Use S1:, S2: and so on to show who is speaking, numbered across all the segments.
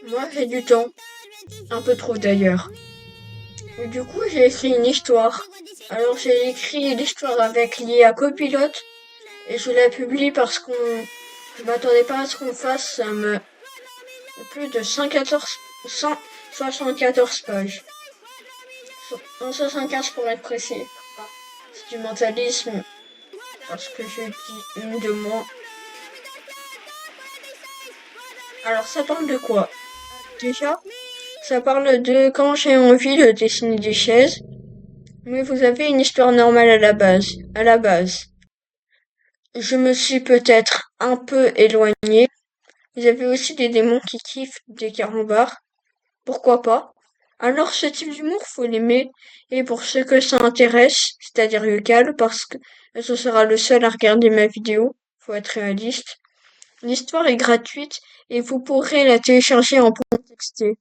S1: Moi, j'ai du temps. Un peu trop d'ailleurs. Et du coup, j'ai écrit une histoire. Alors, j'ai écrit l'histoire avec l'IA copilote et je la publie parce je m'attendais pas à ce qu'on fasse plus de 174 pages. 175 pour être précis. C'est du mentalisme parce que je dis une de moi. Alors, ça parle de quoi? Déjà, ça parle de quand j'ai envie de dessiner des chaises. Mais vous avez une histoire normale à la base. À la base. Je me suis peut-être un peu éloignée. Vous avez aussi des démons qui kiffent des carambars. Pourquoi pas? Alors ce type d'humour, faut l'aimer. Et pour ceux que ça intéresse, c'est-à-dire Yucal, parce que ce sera le seul à regarder ma vidéo. Faut être réaliste. L'histoire est gratuite et vous pourrez la télécharger en point texté.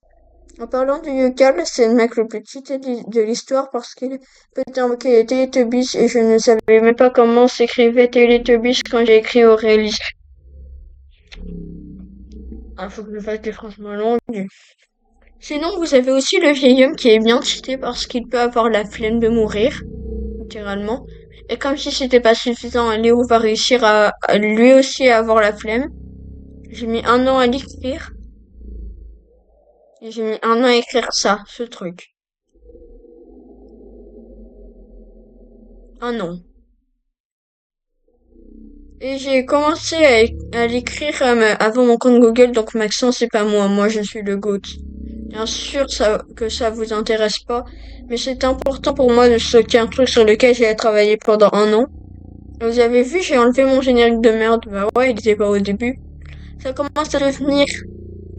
S1: En parlant de Yugal, c'est le mec le plus cheaté de l'histoire parce qu'il peut invoquer les Teletubbies et je ne savais même pas comment s'écrivait Teletubbies quand j'ai écrit Aurélie. Ah, faut que je fasse des phrases moins longues. Sinon, vous avez aussi le vieil homme qui est bien cheaté parce qu'il peut avoir la flemme de mourir, littéralement. Et comme si c'était pas suffisant, Léo va réussir à lui aussi avoir la flemme. J'ai mis 1 an à l'écrire. Et j'ai mis 1 an à écrire ça, ce truc. 1 an. Et j'ai commencé à l'écrire avant mon compte Google, donc Maxence, c'est pas moi. Moi, je suis le GOAT. Bien sûr que ça vous intéresse pas, mais c'est important pour moi de stocker un truc sur lequel j'ai travaillé pendant 1 an. Vous avez vu, j'ai enlevé mon générique de merde. Bah ouais, il était pas au début. Ça commence à devenir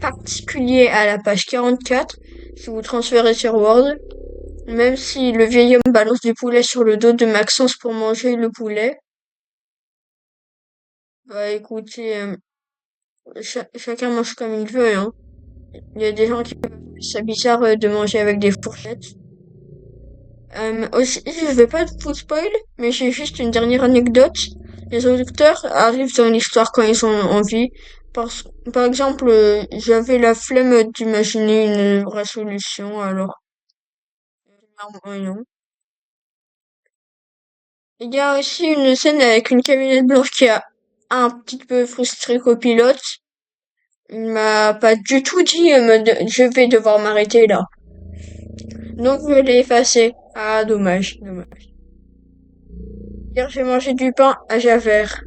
S1: particulier à la page 44, si vous transférez sur Word. Même si le vieil homme balance du poulet sur le dos de Maxence pour manger le poulet. Bah écoutez, chacun mange comme il veut, hein. Il y a des gens qui trouvent ça bizarre de manger avec des fourchettes. Aussi, je vais pas vous spoil, mais j'ai juste une dernière anecdote. Les auteurs arrivent dans l'histoire quand ils ont envie. Par exemple, j'avais la flemme d'imaginer une vraie solution, alors, non. Il y a aussi une scène avec une camionnette blanche qui a un petit peu frustré copilote. Il m'a pas du tout dit, je vais devoir m'arrêter là. Donc je l'ai effacé. Ah, dommage, dommage. Hier, j'ai mangé du pain à Javert.